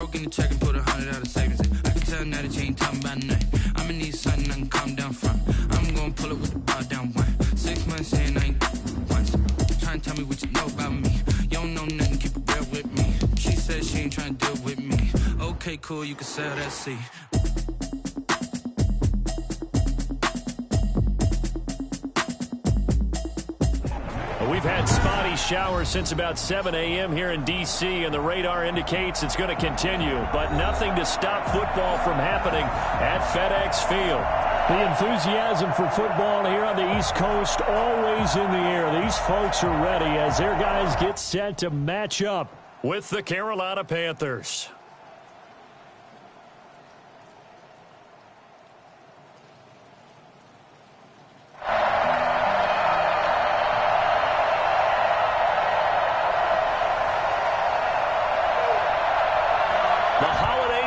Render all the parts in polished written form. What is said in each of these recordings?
Broke in the check and put $100 out of savings in. I can tell now that you ain't talking about nothing. I'ma need something I can calm down from. I'm gonna pull up with the bar down one. 6 months in, I ain't once. Trying to tell me what you know about me. You don't know nothing, keep it real with me. She said she ain't trying to deal with me. Okay, cool, you can sell that seat. We've had spotty showers since about 7 a.m. here in D.C., and the radar indicates it's going to continue, but nothing to stop football from happening at FedEx Field. The enthusiasm for football here on the East Coast always in the air. These folks are ready as their guys get set to match up with the Carolina Panthers.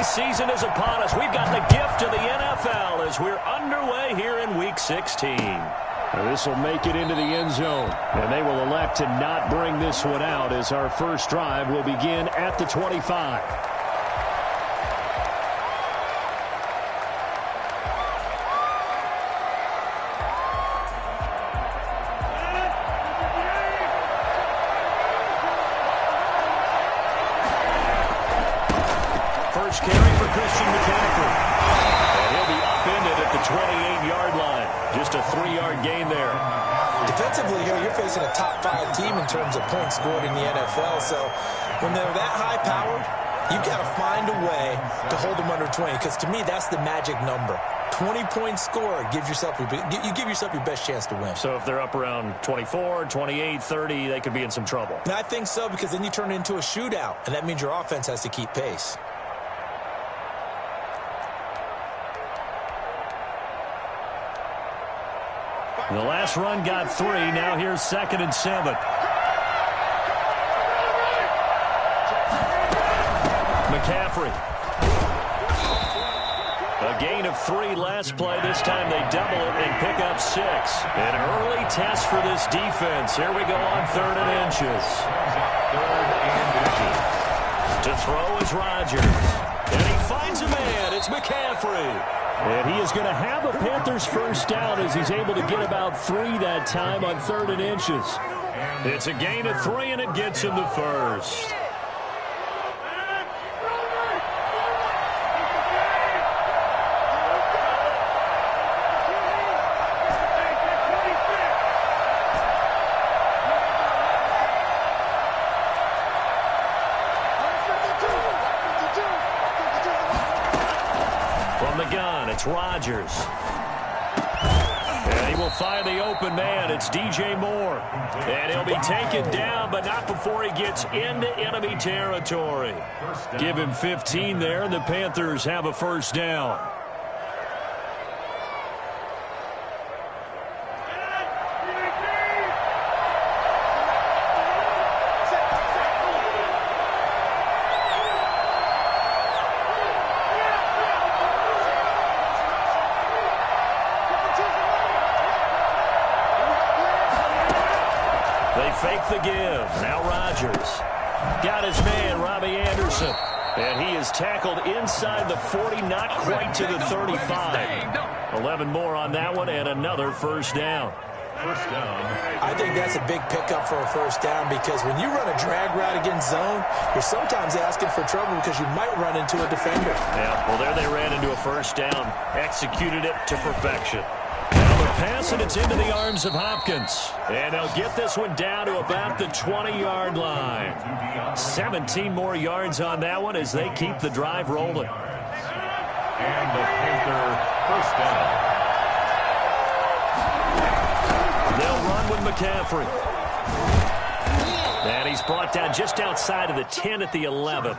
Season is upon us. We've got the gift of the NFL as we're underway here in Week 16. This will make it into the end zone, and they will elect to not bring this one out as our first drive will begin at the 25. First carry for Christian McCaffrey. And he'll be upended at the 28-yard line. Just a 3-yard gain there. Defensively here, you're facing a top-5 team in terms of points scored in the NFL. So when they're that high-powered, you've got to find a way to hold them under 20. Because to me, that's the magic number. 20-point score gives yourself you give yourself your best chance to win. So if they're up around 24, 28, 30, they could be in some trouble. And I think so, because then you turn it into a shootout, and that means your offense has to keep pace. The last run got 3. Now here's 2nd and 7. McCaffrey. A gain of 3 last play. This time they double it and pick up 6. An early test for this defense. Here we go on 3rd and inches. To throw is Rodgers. And he finds a man. It's McCaffrey. And he is going to have a Panthers first down as he's able to get about 3 that time on 3rd and inches. It's a gain of 3, and it gets him the first. It's Rodgers. And he will find the open man. It's DJ Moore. And he'll be taken down, but not before he gets into enemy territory. Give him 15 there, and the Panthers have a first down. Fake the give. Now Rodgers. Got his man, Robbie Anderson. And he is tackled inside the 40, not quite to the 35. 11 more on that one, and another first down. First down. I think that's a big pickup for a first down, because when you run a drag route against zone, you're sometimes asking for trouble because you might run into a defender. Yeah, well, there they ran into a first down. Executed it to perfection. Now the pass, and it's into the arms of Hopkins. And they'll get this one down to about the 20-yard line. 17 more yards on that one as they keep the drive rolling. And the Panther first down. They'll run with McCaffrey. And he's brought down just outside of the 10 at the 11.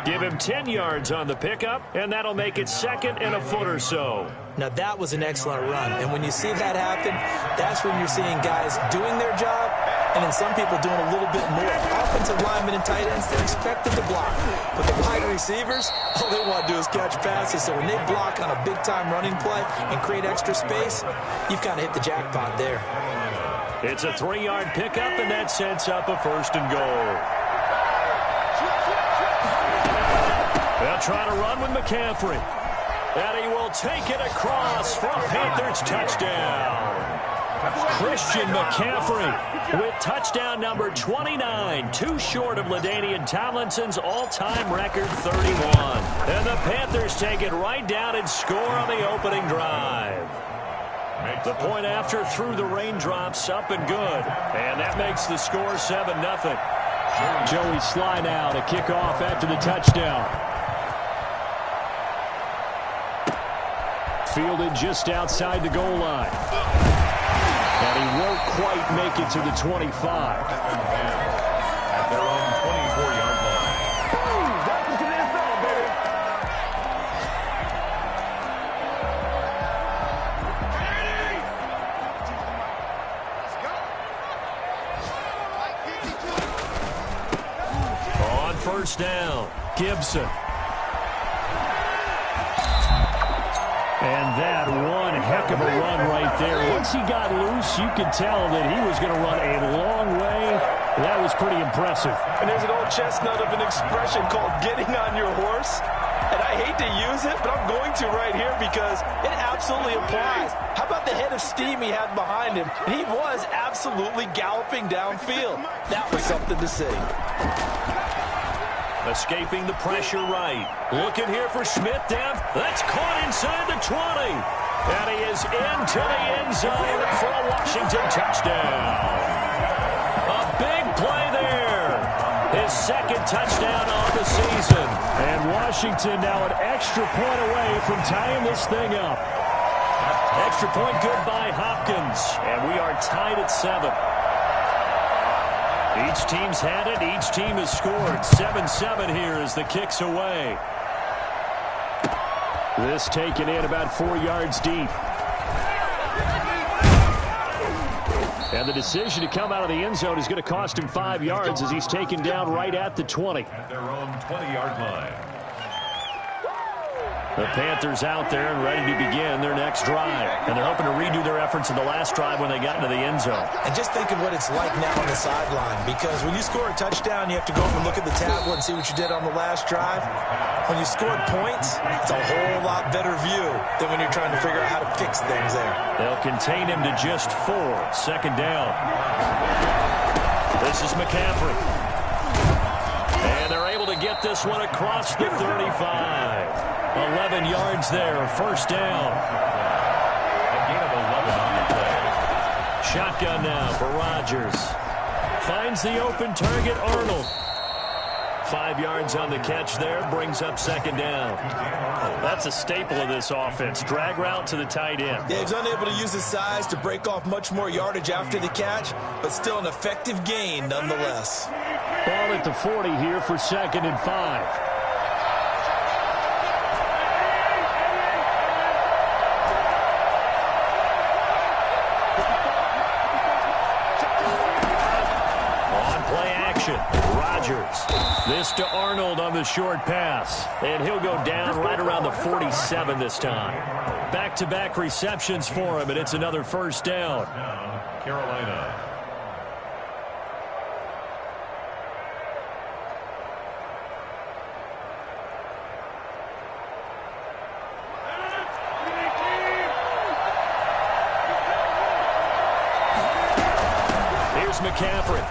Give him 10 yards on the pickup, and that'll make it 2nd and a foot or so. Now, that was an excellent run. And when you see that happen, that's when you're seeing guys doing their job and then some people doing a little bit more. Offensive linemen and tight ends, they're expected to block. But the wide receivers, all they want to do is catch passes. So when they block on a big-time running play and create extra space, you've kind of hit the jackpot there. It's a 3-yard pickup, and that sets up a 1st and goal. They'll try to run with McCaffrey. And he will take it across for a Panthers touchdown. Christian McCaffrey with touchdown number 29, too short of LaDainian Tomlinson's all-time record 31. And the Panthers take it right down and score on the opening drive. The point after through the raindrops, up and good. And that makes the score 7-0. Joey Sly now to kick off after the touchdown. Fielded just outside the goal line. And he won't quite make it to the 25. At their own 24-yard line. Welcome to the NFL, baby. On first down, Gibson. And that one heck of a run right there. Once he got loose, you could tell that he was going to run a long way. That was pretty impressive. And there's an old chestnut of an expression called getting on your horse. And I hate to use it, but I'm going to right here because it absolutely applies. How about the head of steam he had behind him? He was absolutely galloping downfield. That was something to see. Escaping the pressure right. Looking here for Smith down. That's caught inside the 20. And he is into the end zone for a Washington touchdown. A big play there. His second touchdown on the season. And Washington now an extra point away from tying this thing up. Extra point good by Hopkins. And we are tied at 7. Each team's had it. Each team has scored. 7-7 here as the kick's away. This taken in about 4 yards deep. And the decision to come out of the end zone is going to cost him 5 yards as he's taken down right at the 20. At their own 20-yard line. The Panthers out there and ready to begin their next drive. And they're hoping to redo their efforts in the last drive when they got into the end zone. And just think of what it's like now on the sideline, because when you score a touchdown, you have to go up and look at the tablet and see what you did on the last drive. When you scored points, it's a whole lot better view than when you're trying to figure out how to fix things there. They'll contain him to just 4. Second down. This is McCaffrey. And they're able to get this one across the 35. 11 yards there, first down. A gain of 11 on the play. Shotgun now for Rodgers. Finds the open target, Arnold. 5 yards on the catch there, brings up second down. That's a staple of this offense. Drag route to the tight end. Dave's unable to use his size to break off much more yardage after the catch, but still an effective gain nonetheless. Ball at the 40 here for 2nd and 5. This to Arnold on the short pass. And he'll go down right around the 47 this time. Back-to-back receptions for him, and it's another first down. Carolina. Here's McCaffrey.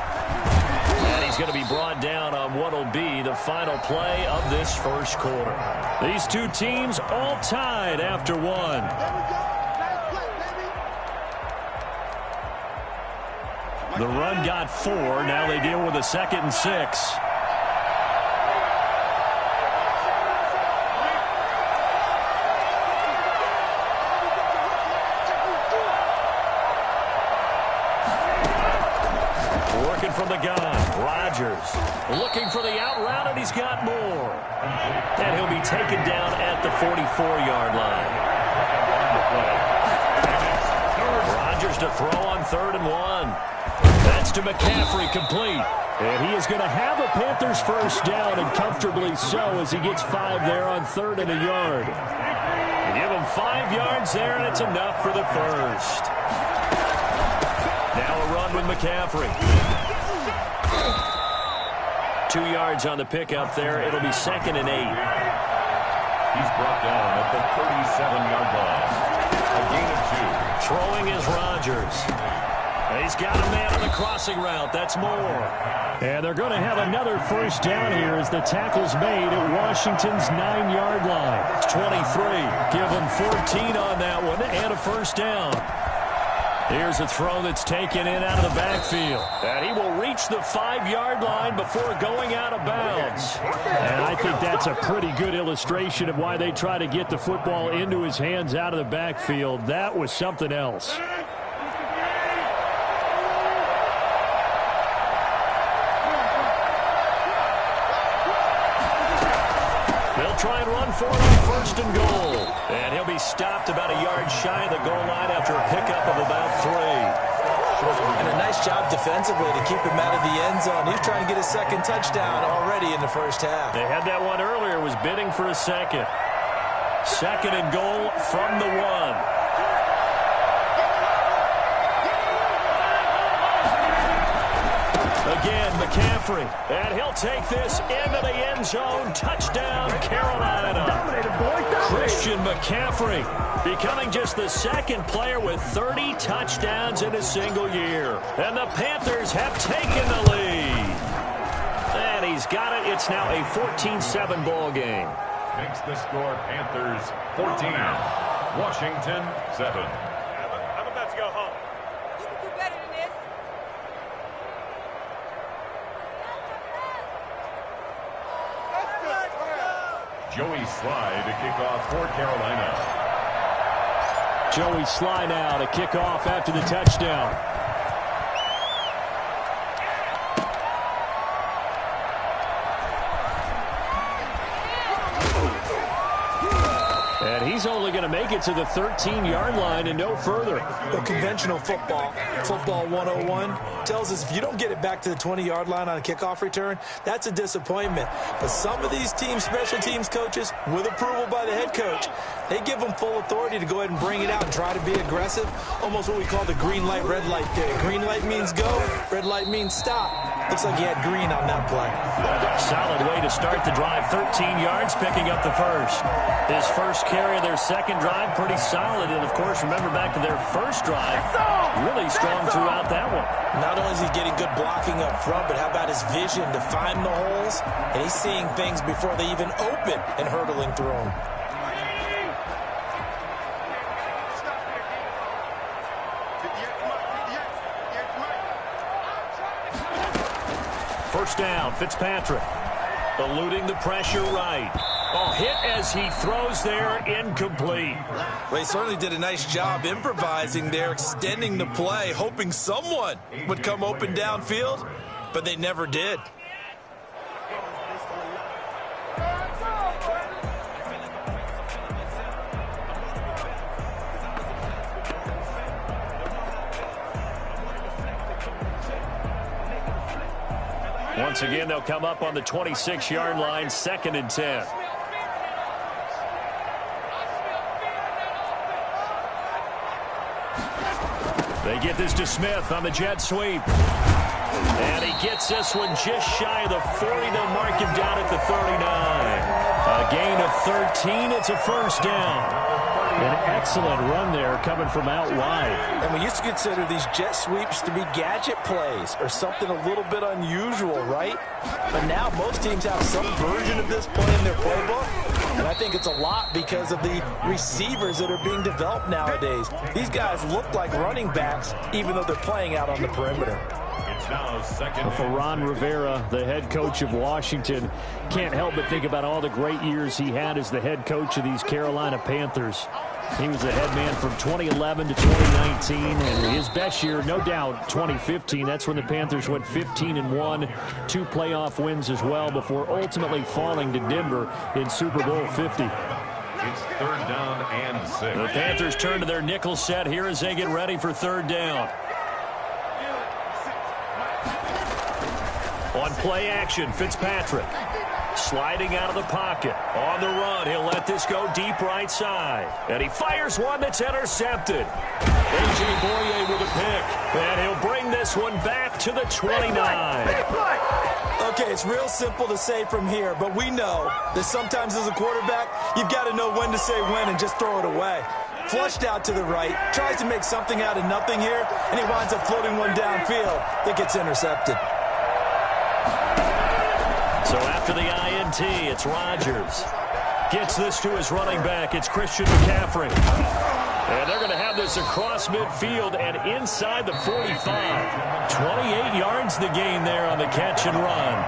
He's going to be brought down on what will be the final play of this first quarter. These two teams all tied after one. The run got 4. Now they deal with a 2nd and 6. Working from the gun. Rodgers looking for the out route, and he's got more. And he'll be taken down at the 44-yard line. Rodgers to throw on 3rd and 1. That's to McCaffrey, complete. And he is going to have a Panthers first down, and comfortably so, as he gets 5 there on 3rd and a yard. Give him 5 yards there, and it's enough for the first. Now a run with McCaffrey. 2 yards on the pickup there. It'll be 2nd and 8. He's brought down at the 37-yard line. A gain of 2. Throwing is Rodgers. He's got a man on the crossing route. That's Moore. And they're going to have another first down here as the tackle's made at Washington's 9-yard line. It's 23. Give him 14 on that one and a first down. Here's a throw that's taken in out of the backfield. And he will reach the 5-yard line before going out of bounds. And I think that's a pretty good illustration of why they try to get the football into his hands out of the backfield. That was something else. They'll try and run for it on first and goal. And he'll be stopped about a yard shy of the goal line after a pickup of about 3. And a nice job defensively to keep him out of the end zone. He's trying to get his second touchdown already in the first half. They had that one earlier, was bidding for a second. Second and goal from the 1. Again, McCaffrey. And he'll take this into the end zone. Touchdown, Carolina. Christian McCaffrey becoming just the second player with 30 touchdowns in a single year. And the Panthers have taken the lead. And he's got it. It's now a 14-7 ball game. Makes the score Panthers 14. Washington 7. I'm about to go home. You can do better than this. Joey Sly to kick off for Carolina. Joey Sly now to kick off after the touchdown. And he's only going to make it to the 13-yard line and no further. Well, conventional football 101, tells us if you don't get it back to the 20-yard line on a kickoff return, that's a disappointment. But some of these teams, special teams coaches, with approval by the head coach, they give them full authority to go ahead and bring it out and try to be aggressive. Almost what we call the green light, red light day. Green light means go, red light means stop. Looks like he had green on that play. Solid way to start the drive. 13 yards, picking up the first. His first carry of their second drive, pretty solid. And, of course, remember back to their first drive, really strong throughout that one. Not only is he getting good blocking up front, but how about his vision to find the holes? And he's seeing things before they even open and hurdling through them. First down, Fitzpatrick. Eluding the pressure right. Oh, hit as he throws there, incomplete. Well, he certainly did a nice job improvising there, extending the play, hoping someone would come open downfield, but they never did. Once again, they'll come up on the 26-yard line, 2nd and 10. They get this to Smith on the jet sweep. And he gets this one just shy of the 40. They'll mark him down at the 39. A gain of 13. It's a first down. An excellent run there coming from out wide. And we used to consider these jet sweeps to be gadget plays or something a little bit unusual, right? But now most teams have some version of this play in their playbook. And I think it's a lot because of the receivers that are being developed nowadays. These guys look like running backs even though they're playing out on the perimeter. It's now second. For Ron Rivera, the head coach of Washington, can't help but think about all the great years he had as the head coach of these Carolina Panthers. He was the head man from 2011 to 2019, and his best year, no doubt, 2015. That's when the Panthers went 15-1, 2 playoff wins as well before ultimately falling to Denver in Super Bowl 50. It's 3rd down and 6. The Panthers turn to their nickel set here as they get ready for 3rd down. On play action, Fitzpatrick. Sliding out of the pocket. On the run, he'll let this go deep right side. And he fires one that's intercepted. A.J. Boye with a pick. And he'll bring this one back to the 29. Okay, it's real simple to say from here, but we know that sometimes as a quarterback, you've got to know when to say when and just throw it away. Flushed out to the right, tries to make something out of nothing here, and he winds up floating one downfield that gets intercepted. So after the INT, it's Rodgers. Gets this to his running back. It's Christian McCaffrey. And they're going to have this across midfield and inside the 45. 28 yards the gain there on the catch and run.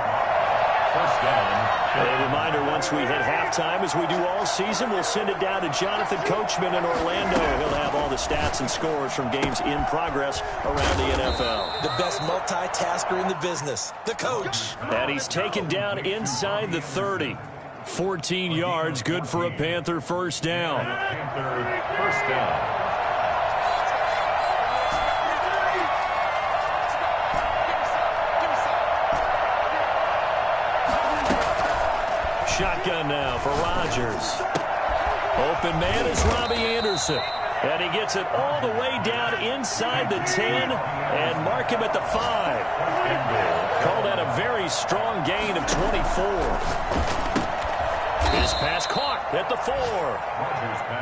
First down. A reminder, once we hit halftime, as we do all season, we'll send it down to Jonathan Coachman in Orlando. He'll have all the stats and scores from games in progress around the NFL. The best multitasker in the business, the coach. And he's taken down inside the 30. 14 yards, good for a Panther first down. Panther first down. Shotgun now for Rodgers. Open man is Robbie Anderson. And he gets it all the way down inside the 10 and mark him at the 5. Call that a very strong gain of 24. This pass caught at the 4.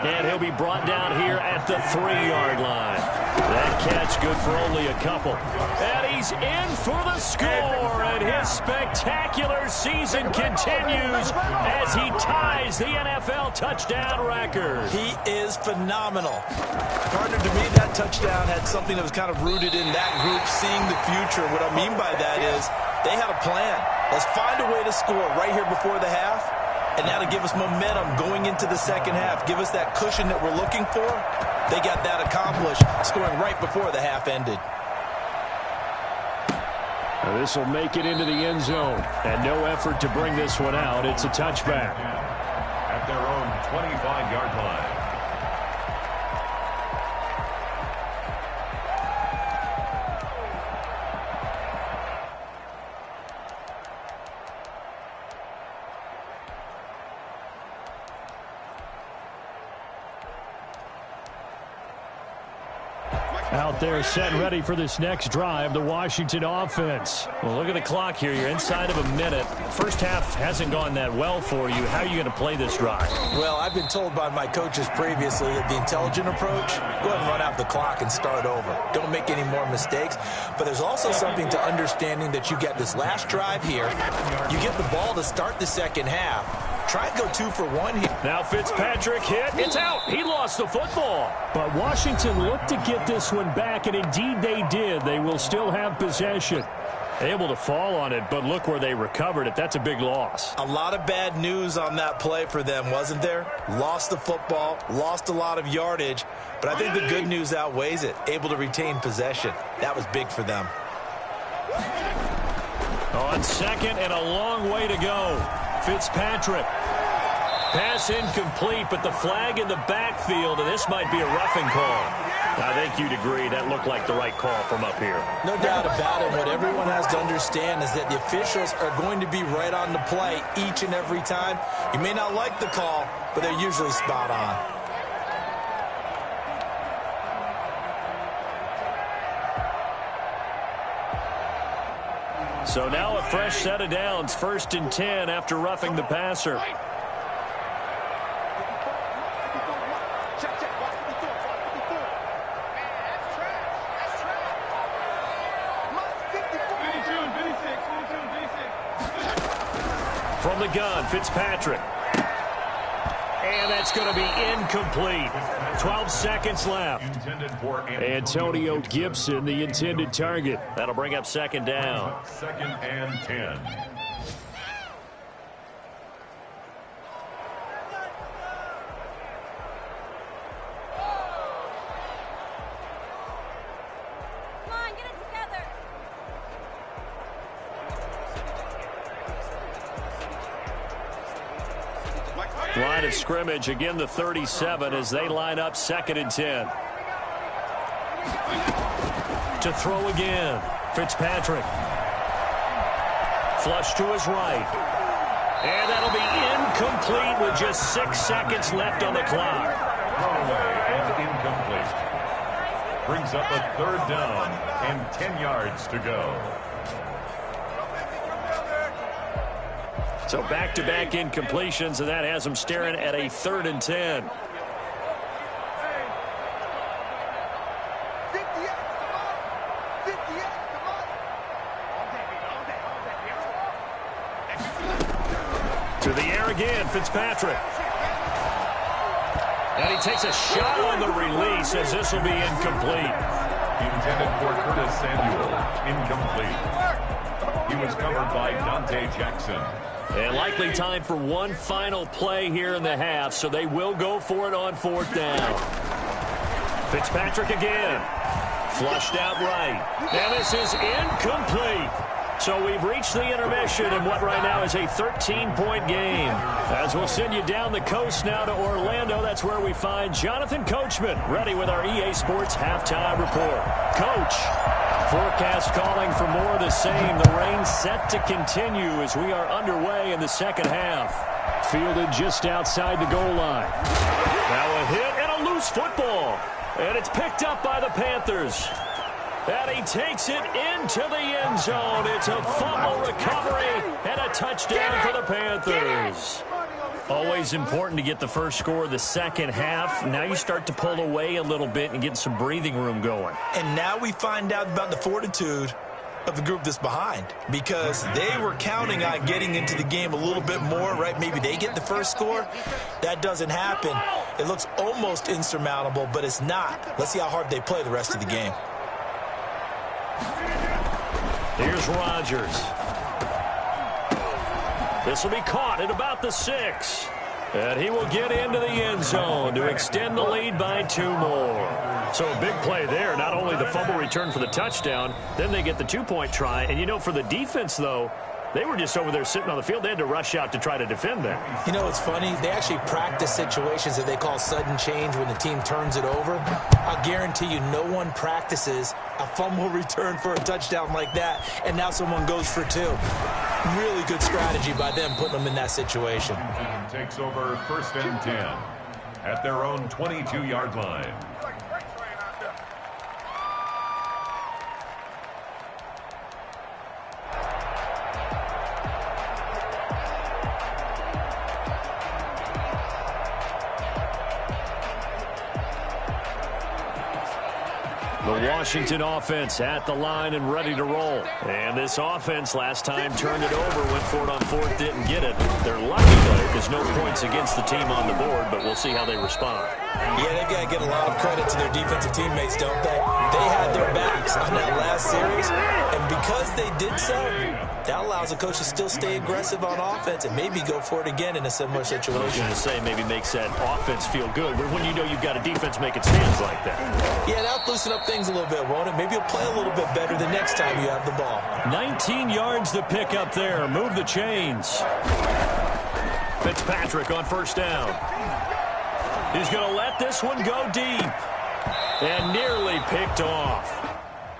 And he'll be brought down here at the 3-yard line. That catch good for only a couple. And he's in for the score. And his spectacular season continues as he ties the NFL touchdown record. He is phenomenal. Partner, to me, that touchdown had something that was kind of rooted in that group seeing the future. What I mean by that is they had a plan. Let's find a way to score right here before the half. And now to give us momentum going into the second half, give us that cushion that we're looking for, they got that accomplished, scoring right before the half ended. This will make it into the end zone, and no effort to bring this one out. It's a touchback. At their own 25-yard line. Out there set and ready for this next drive, the Washington offense. Well, look at the clock here. You're inside of a minute. First half hasn't gone that well for you. How are you going to play this drive? Well, I've been told by my coaches previously that the intelligent approach, go ahead and run out the clock and start over. Don't make any more mistakes. But there's also something to understanding that you get this last drive here. You get the ball to start the second half. Try and go 2 for 1 here. Now Fitzpatrick hit. It's out. He lost the football. But Washington looked to get this one back, and indeed they did. They will still have possession. Able to fall on it, but look where they recovered it. That's a big loss. A lot of bad news on that play for them, wasn't there? Lost the football, lost a lot of yardage, but I think the good news outweighs it. Able to retain possession. That was big for them. On second and a long way to go. Fitzpatrick. Pass incomplete, but the flag in the backfield, and this might be a roughing call. I think you'd agree that looked like the right call from up here. No doubt about it. What everyone has to understand is that the officials are going to be right on the play each and every time. You may not like the call, but they're usually spot on. So now a fresh set of downs, 1st and 10 after roughing the passer. From the gun, Fitzpatrick. And that's going to be incomplete. 12 seconds left. Antonio Gibson, the intended target. That'll bring up 2nd down. 2nd and 10. Line of scrimmage, again the 37 as they line up 2nd and 10. To throw again, Fitzpatrick. Flush to his right. And that'll be incomplete with just 6 seconds left on the clock. Throwaway and incomplete. Brings up a 3rd down and 10 yards to go. So back-to-back incompletions, and that has them staring at a 3rd and 10. To the air again, Fitzpatrick. And he takes a shot on the release as this will be incomplete. Intended for Curtis Samuel. Incomplete. He was covered by Dante Jackson. And likely time for one final play here in the half, so they will go for it on 4th down. Fitzpatrick again. Flushed out right. And this is incomplete. So we've reached the intermission in what right now is a 13-point game. As we'll send you down the coast now to Orlando, that's where we find Jonathan Coachman, ready with our EA Sports Halftime Report. Coach, forecast calling for more of the same. The rain set to continue as we are underway in the second half. Fielded just outside the goal line. Now a hit and a loose football. And it's picked up by the Panthers. And he takes it into the end zone. It's a fumble recovery and a touchdown for the Panthers. Always important to get the first score of the second half. Now you start to pull away a little bit and get some breathing room going. And now we find out about the fortitude of the group that's behind, because they were counting on getting into the game a little bit more, right? Maybe they get the first score. That doesn't happen. It looks almost insurmountable, but it's not. Let's see how hard they play the rest of the game. Here's Rodgers. This will be caught at about the 6. And he will get into the end zone to extend the lead by 2 more. So a big play there. Not only the fumble return for the touchdown, then they get the 2-point try. And, you know, for the defense, though, they were just over there sitting on the field. They had to rush out to try to defend that. You know, it's funny. They actually practice situations that they call sudden change when the team turns it over. I guarantee you no one practices a fumble return for a touchdown like that, and now someone goes for 2. Really good strategy by them putting them in that situation. Takes over 1st and 10 at their own 22-yard line. The Washington offense at the line and ready to roll. And this offense last time turned it over, went for it on 4th, didn't get it. They're lucky, though. There's no points against the team on the board, but we'll see how they respond. Yeah, they've got to get a lot of credit to their defensive teammates, don't they? They had their backs on that last series, and because they did so, that allows the coach to still stay aggressive on offense and maybe go for it again in a similar situation. I was going to say maybe makes that offense feel good, but when you know you've got a defense making stands like that. Yeah, that'll loosen up things a little bit, won't it? Maybe you'll play a little bit better the next time you have the ball. 19 yards to pick up there. Move the chains. Fitzpatrick on 1st down. He's going to let this one go deep. And nearly picked off.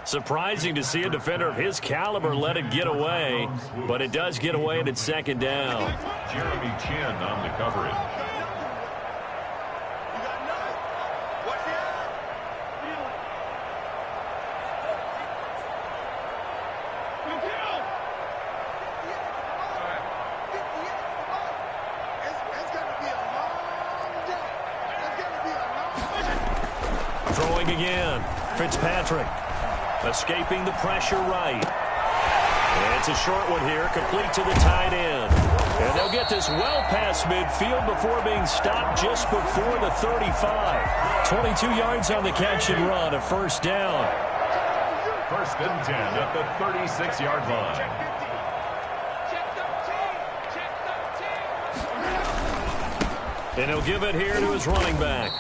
Surprising to see a defender of his caliber let it get away, but it does get away and it's 2nd down. Jeremy Chin on the coverage. Throwing again. Fitzpatrick. Escaping the pressure right. And it's a short one here, complete to the tight end. And they'll get this well past midfield before being stopped just before the 35. 22 yards on the catch and run, a 1st down. 1st and 10 at the 36-yard line. And he'll give it here to his running back.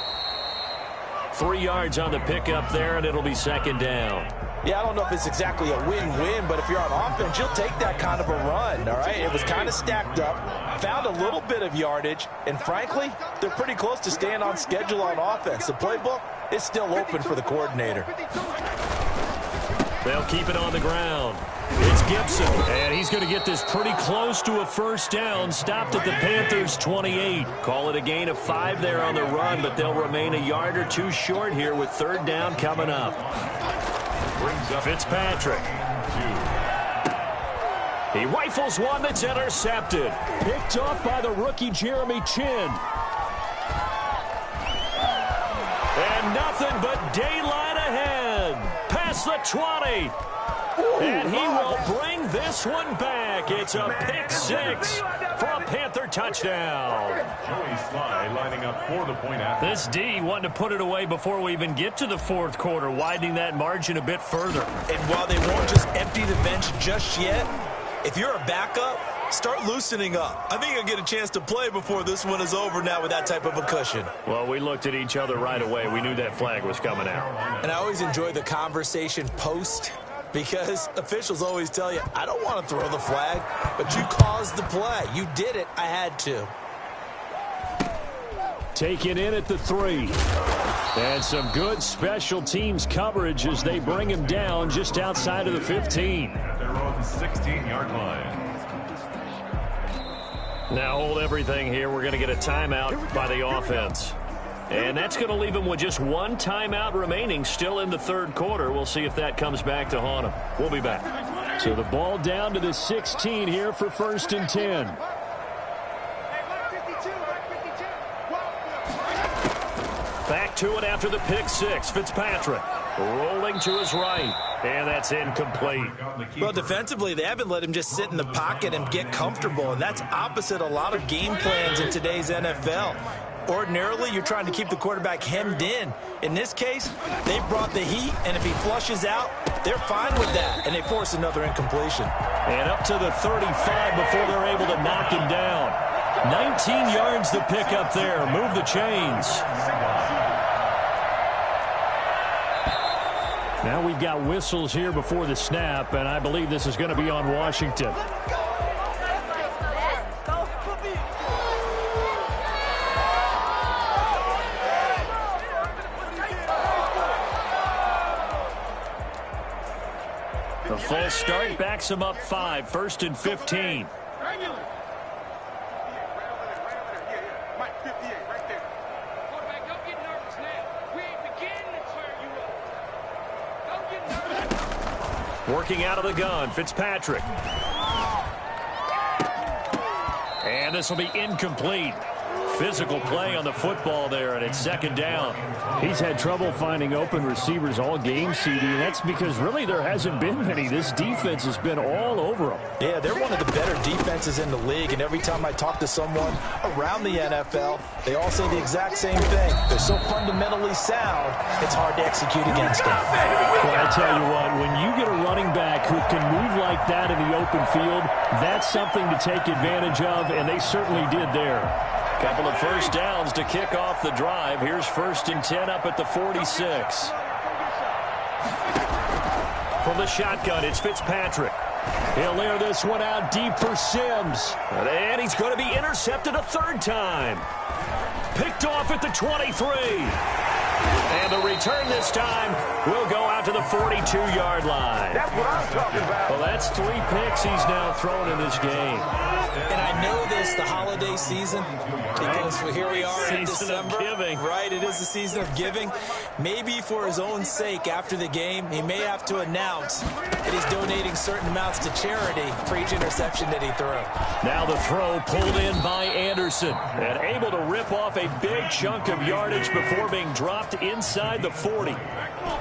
3 yards on the pickup there, and it'll be 2nd down. Yeah, I don't know if it's exactly a win-win, but if you're on offense, you'll take that kind of a run, all right? It was kind of stacked up, found a little bit of yardage, and frankly, they're pretty close to staying on schedule on offense. The playbook is still open for the coordinator. They'll keep it on the ground. It's Gibson, and he's going to get this pretty close to a first down. Stopped at the Panthers' 28. Call it a gain of 5 there on the run, but they'll remain a yard or two short here with third down coming up. Brings up Fitzpatrick. 2. He rifles one that's intercepted. Picked off by the rookie Jeremy Chin. And nothing but daylight ahead. Past the 20. And he will bring this one back. It's a pick 6 for a Panther touchdown. Joey Sly lining up for the point after. This D wanting to put it away before we even get to the fourth quarter, widening that margin a bit further. And while they won't just empty the bench just yet, if you're a backup, start loosening up. I think you'll get a chance to play before this one is over now with that type of a cushion. Well, we looked at each other right away. We knew that flag was coming out. And I always enjoy the conversation post, because officials always tell you, I don't want to throw the flag, but you caused the play. You did it. I had to. Taken in at the 3. And some good special teams coverage as they bring him down just outside of the 15. They're on the 16-yard line. Now hold everything here. We're going to get a timeout by the offense. And that's going to leave him with just one timeout remaining still in the third quarter. We'll see if that comes back to haunt him. We'll be back. So the ball down to the 16 here for 1st and 10. Back to it after the pick 6. Fitzpatrick rolling to his right. And that's incomplete. Well, defensively, they haven't let him just sit in the pocket and get comfortable. And that's opposite a lot of game plans in today's NFL. Ordinarily, you're trying to keep the quarterback hemmed in. In this case, they brought the heat, and if he flushes out, they're fine with that, and they force another incompletion. And up to the 35 before they're able to knock him down. 19 yards to pick up there. Move the chains. Now we've got whistles here before the snap, and I believe this is going to be on Washington. The full start backs him up 5. 1st and 15. Working out of the gun, Fitzpatrick. And this will be incomplete. Physical play on the football there, and it's 2nd down. He's had trouble finding open receivers all game, CD, and that's because really there hasn't been many. This defense has been all over them. Yeah, they're one of the better defenses in the league, and every time I talk to someone around the NFL, they all say the exact same thing. They're so fundamentally sound, it's hard to execute against them. Well, I tell you what, when you get a running back who can move like that in the open field, that's something to take advantage of, and they certainly did there. Couple of first downs to kick off the drive. Here's 1st and 10 up at the 46. From the shotgun, it's Fitzpatrick. He'll air this one out deep for Sims. And he's going to be intercepted a 3rd time. Picked off at the 23. And the return this time will go out to the 42-yard line. That's what I'm talking about. Well, that's 3 picks he's now thrown in this game. And I know this, the holiday season, because here we are in December. Giving. Right, it is the season of giving. Maybe for his own sake after the game, he may have to announce that he's donating certain amounts to charity for each interception that he threw. Now the throw pulled in by Anderson and able to rip off a big chunk of yardage before being dropped inside the 40.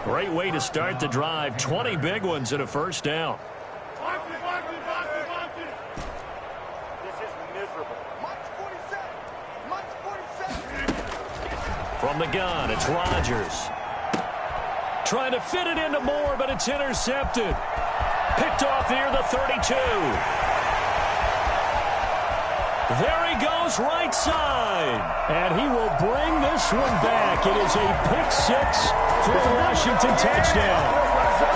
Great way to start the drive. 20 big ones and a 1st down. From the gun, it's Rodgers. Trying to fit it into Moore, but it's intercepted. Picked off near the 32. There he goes, right side. And he will bring this one back. It is a pick 6 for a Washington touchdown.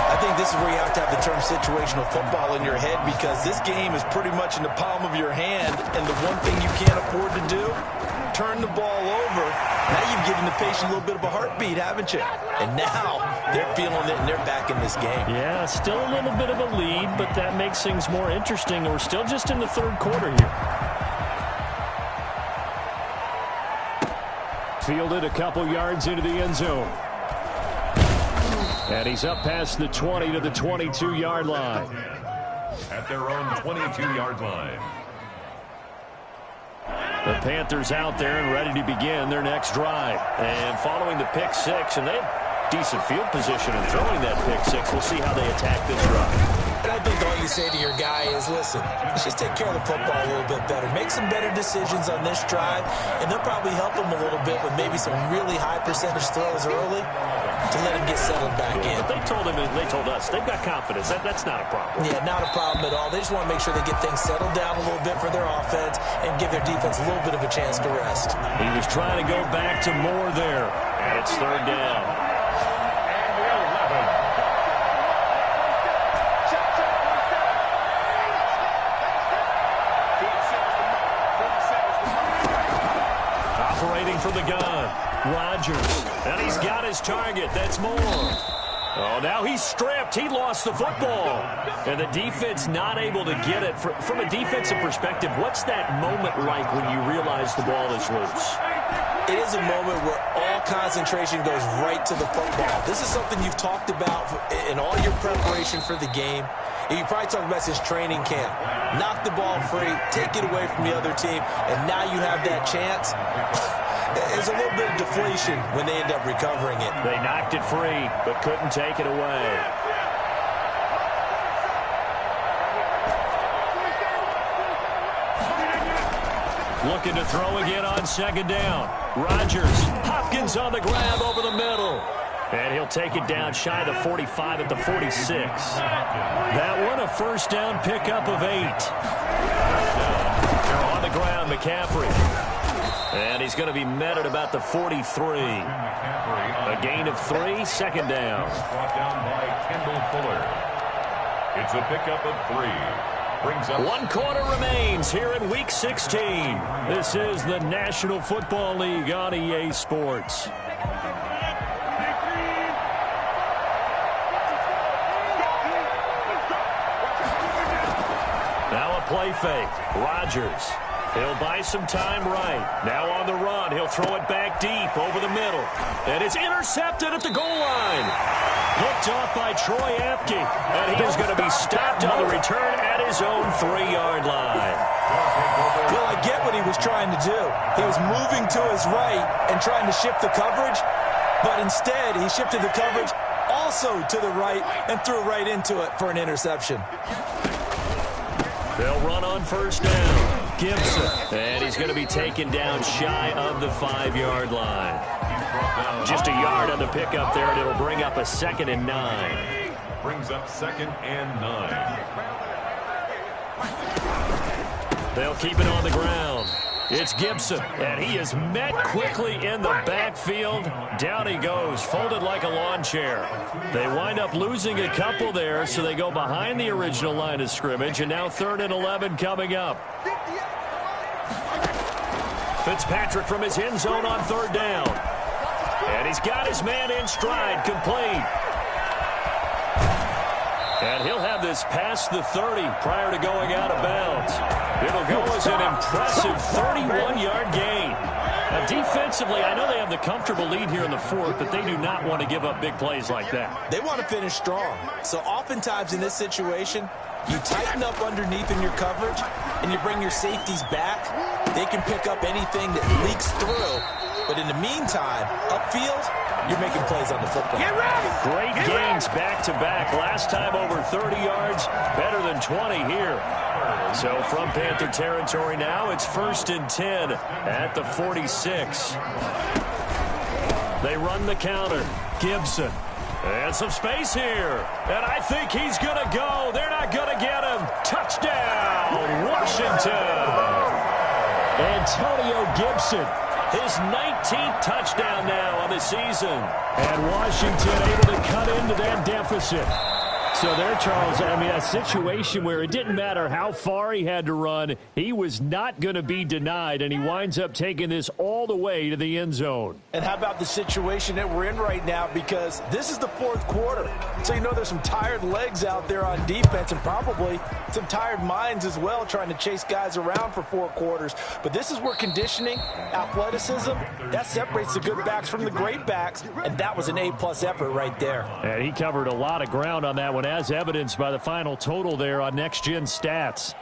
I think this is where you have to have the term situational football in your head, because this game is pretty much in the palm of your hand, and the one thing you can't afford to do, turn the ball over, now you've given the patient a little bit of a heartbeat, haven't you? And now they're feeling it, and they're back in this game. Yeah, still a little bit of a lead, but that makes things more interesting. We're still just in the third quarter here. Fielded a couple yards into the end zone. And he's up past the 20 to the 22-yard line. At their own 22-yard line. The Panthers out there and ready to begin their next drive. And following the pick six, and they have decent field position in throwing that pick six. We'll see how they attack this drive. And I think all you say to your guy is, listen, let's just take care of the football a little bit better. Make some better decisions on this drive, and they'll probably help him a little bit with maybe some really high percentage throws early to let him get settled back in. But they told him, and they told us, they've got confidence. That's not a problem. Yeah, not a problem at all. They just want to make sure they get things settled down a little bit for their offense and give their defense a little bit of a chance to rest. He was trying to go back to more there. And it's third down. For the gun, Rodgers, and he's got his target. That's Moore. Oh, now he's stripped. He lost the football, and the defense not able to get it. From a defensive perspective, what's that moment like when you realize the ball is loose? It is a moment where all concentration goes right to the football. This is something you've talked about in all your preparation for the game. You probably talked about since training camp. Knock the ball free, take it away from the other team, and now you have that chance. There's a little bit of deflation when they end up recovering it. They knocked it free, but couldn't take it away. Looking to throw again on second down. Rodgers, Hopkins on the grab over the middle. And he'll take it down shy of the 45 at the 46. That one a first down pickup of 8. On the ground, McCaffrey. And he's going to be met at about the 43. A gain of 3, second down. Brought down by Kendall Fuller. It's a pickup of 3. Brings up 1 quarter remains here in Week 16. This is the National Football League on EA Sports. Now a play fake. Rodgers. He'll buy some time right. Now on the run. He'll throw it back deep over the middle. And it's intercepted at the goal line. Picked off by Troy Apke. And he is going to be stopped on the return at his own 3-yard line. Well, I get what he was trying to do. He was moving to his right and trying to shift the coverage. But instead, he shifted the coverage also to the right and threw right into it for an interception. They'll run on first down. Gibson. And he's going to be taken down shy of the 5-yard line. Just a yard on the pickup there, and it'll bring up a 2nd and 9. Brings up 2nd and 9. They'll keep it on the ground. It's Gibson, and he is met quickly in the backfield. Down he goes, folded like a lawn chair. They wind up losing a couple there, so they go behind the original line of scrimmage, and now 3rd and 11 coming up. Fitzpatrick from his end zone on 3rd down. And he's got his man in stride, complete. And he'll have this past the 30 prior to going out of bounds. It'll go as an impressive 31-yard gain. Now, defensively, I know they have the comfortable lead here in the 4th, but they do not want to give up big plays like that. They want to finish strong. So oftentimes in this situation, you tighten up underneath in your coverage, and you bring your safeties back. They can pick up anything that leaks through. But in the meantime, upfield, you're making plays on the football. Get ready! Great gains back-to-back. Last time over 30 yards, better than 20 here. So from Panther territory now, it's 1st and 10 at the 46. They run the counter. Gibson. And some space here. And I think he's going to go. They're not going to get him. Touchdown, Washington. Antonio Gibson. His 19th touchdown now on the season. And Washington able to cut into that deficit. So there, Charles, I mean, a situation where it didn't matter how far he had to run, he was not going to be denied, and he winds up taking this all the way to the end zone. And how about the situation that we're in right now, because this is the fourth quarter. So you know there's some tired legs out there on defense and probably some tired minds as well trying to chase guys around for 4 quarters. But this is where conditioning, athleticism, that separates the good backs from the great backs, and that was an A-plus effort right there. And he covered a lot of ground on that one, as evidenced by the final total there on Next Gen Stats.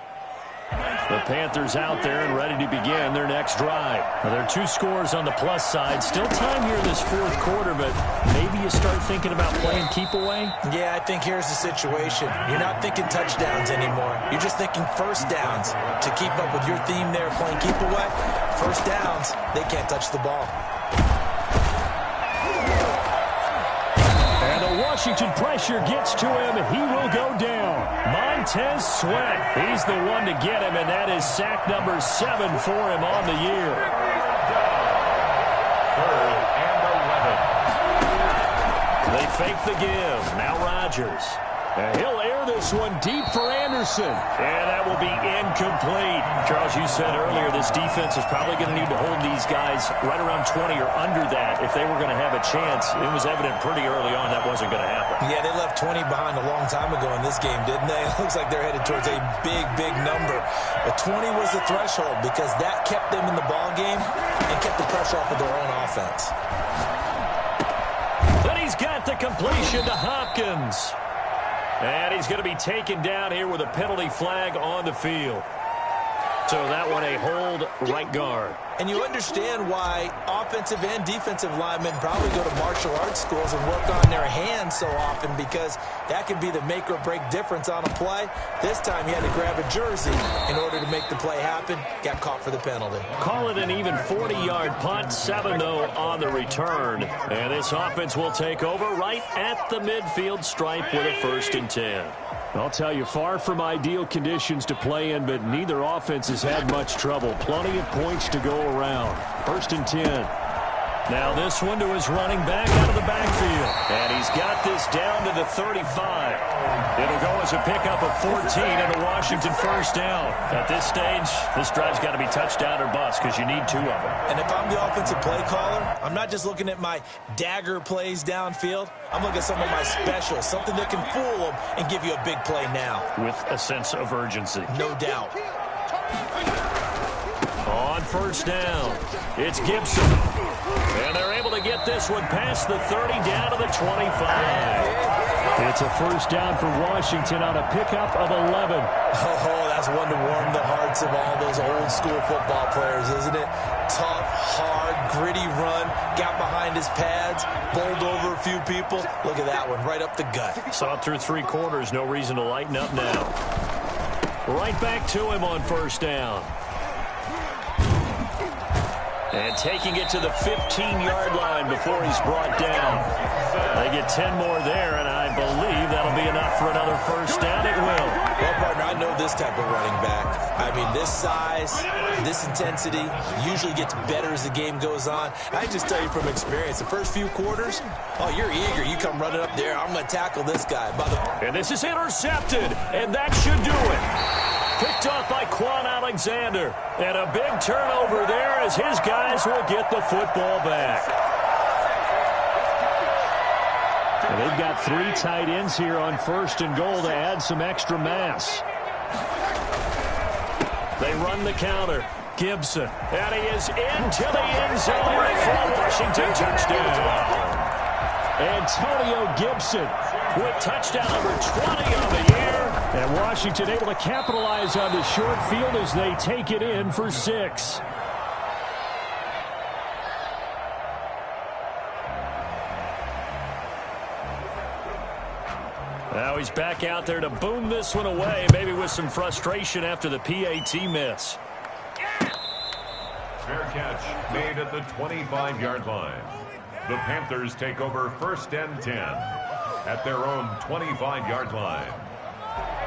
The Panthers out there and ready to begin their next drive. Now, there are 2 scores on the plus side. Still time here in this fourth quarter, but maybe you start thinking about playing keep away? Yeah, I think here's the situation. You're not thinking touchdowns anymore. You're just thinking first downs. To keep up with your theme there, playing keep away, first downs, they can't touch the ball. Washington pressure gets to him. He will go down. Montez Sweat. He's the one to get him, and that is sack number 7 for him on the year. 3rd and 11. They fake the give. Now Rodgers. And he'll air this one deep for Anderson. And that will be incomplete. Charles, you said earlier this defense is probably going to need to hold these guys right around 20 or under that if they were going to have a chance. It was evident pretty early on that wasn't going to happen. Yeah, they left 20 behind a long time ago in this game, didn't they? It looks like they're headed towards a big, big number. But 20 was the threshold because that kept them in the ball game and kept the pressure off of their own offense. Then he's got the completion to Hopkins. And he's going to be taken down here with a penalty flag on the field. So that one a hold right guard. And you understand why offensive and defensive linemen probably go to martial arts schools and work on their hands so often, because that can be the make or break difference on a play. This time he had to grab a jersey in order to make the play happen. Got caught for the penalty. Call it an even 40-yard punt, 7 though on the return. And this offense will take over right at the midfield stripe with a 1st and 10. I'll tell you, far from ideal conditions to play in, but neither offense has had much trouble. Plenty of points to go around. 1st and 10. Now this one to his running back out of the backfield. And he's got this down to the 35. It'll go as a pickup of 14 and a Washington 1st down. At this stage, this drive's got to be touchdown or bust because you need 2 of them. And if I'm the offensive play caller, I'm not just looking at my dagger plays downfield. I'm looking at some of my specials, something that can fool them and give you a big play now. With a sense of urgency. No doubt. On 1st down, it's Gibson. And they're able to get this one past the 30 down to the 25. It's a 1st down for Washington on a pickup of 11. Oh, that's one to warm the hearts of all those old school football players, isn't it? Tough, hard, gritty run, got behind his pads, bowled over a few people. Look at that one, right up the gut. Saw it through 3 quarters, no reason to lighten up now. Right back to him on 1st down. And taking it to the 15-yard line before he's brought down. They get 10 more there, and I believe that'll be enough for another 1st down. It will. Well, partner, I know this type of running back. I mean, this size, this intensity usually gets better as the game goes on. I just tell you from experience, the first few quarters, oh, you're eager. You come running up there, I'm going to tackle this guy. And this is intercepted, and that should do it. Picked off by Quan Alexander. And a big turnover there as his guys will get the football back. And they've got 3 tight ends here on 1st and goal to add some extra mass. They run the counter. Gibson. And he is into the end zone for Washington. Touchdown. Antonio Gibson with touchdown number 20 on the year. And Washington able to capitalize on the short field as they take it in for 6. Now he's back out there to boom this one away, maybe with some frustration after the PAT miss. Fair catch made at the 25-yard line. The Panthers take over 1st and 10 at their own 25-yard line.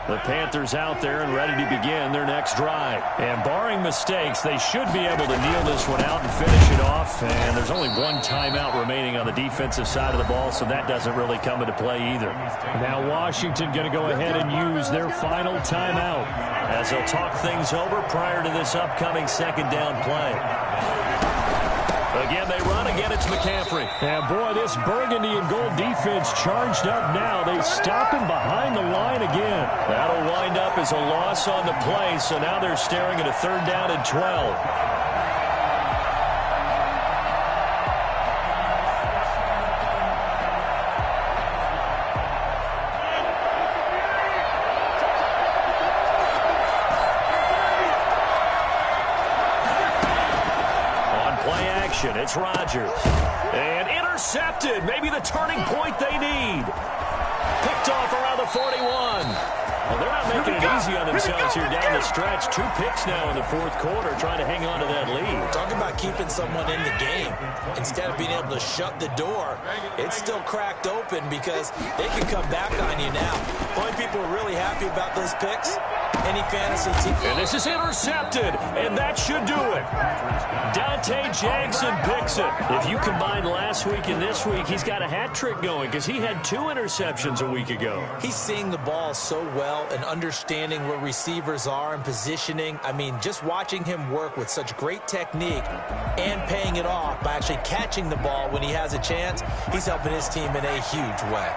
The Panthers out there and ready to begin their next drive. And barring mistakes, they should be able to kneel this one out and finish it off And there's only one timeout remaining on the defensive side of the ball, so that doesn't really come into play either. Now Washington going to go ahead and use their final timeout as they'll talk things over prior to this upcoming second down play. Again, they run. Again, it's McCaffrey. And, boy, this burgundy and gold defense charged up now. They stop him behind the line again. That'll wind up as a loss on the play, so now they're staring at a 3rd down and 12. It's Rodgers. And intercepted. Maybe the turning point they need. Picked off around the 41. Well, they're not making it easy on themselves here down the stretch. 2 picks now in the 4th quarter trying to hang on to that lead. Talking about keeping someone in the game. Instead of being able to shut the door, it's still cracked open because they can come back on you now. Only people are really happy about those picks, any fantasy team. And this is intercepted, and that should do it. Dante Jackson picks it. If you combine last week and this week, he's got a hat trick going because he had 2 interceptions a week ago. He's seeing the ball so well and understanding where receivers are and positioning. I mean, just watching him work with such great technique and paying it off by actually catching the ball when he has a chance, he's helping his team in a huge way.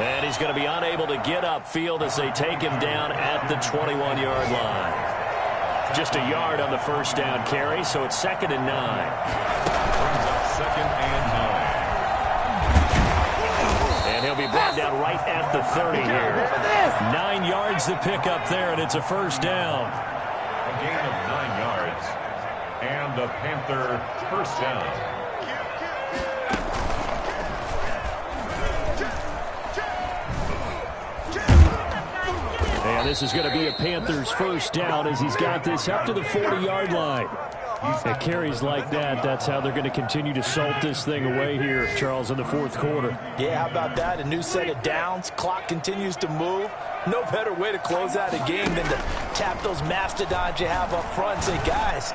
And he's going to be unable to get upfield as they take him down at the 21-yard line. Just a yard on the 1st down carry, so it's 2nd and 9. 2nd and 9. And he'll be brought down right at the 30 here. 9 yards to pick up there, and it's a 1st down. A gain of 9 yards. And the Panther 1st down. And this is going to be a Panthers 1st down as he's got this up to the 40-yard line. At carries like that, that's how they're going to continue to salt this thing away here, Charles, in the 4th quarter. Yeah, how about that? A new set of downs. Clock continues to move. No better way to close out a game than to tap those mastodons you have up front and say, guys,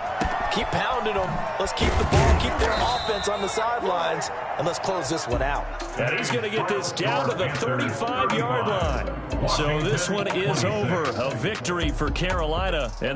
keep pounding them. Let's keep the ball, keep their offense on the sidelines, and let's close this one out. And he's going to get this down to the 35-yard line. So this one is over. A victory for Carolina. And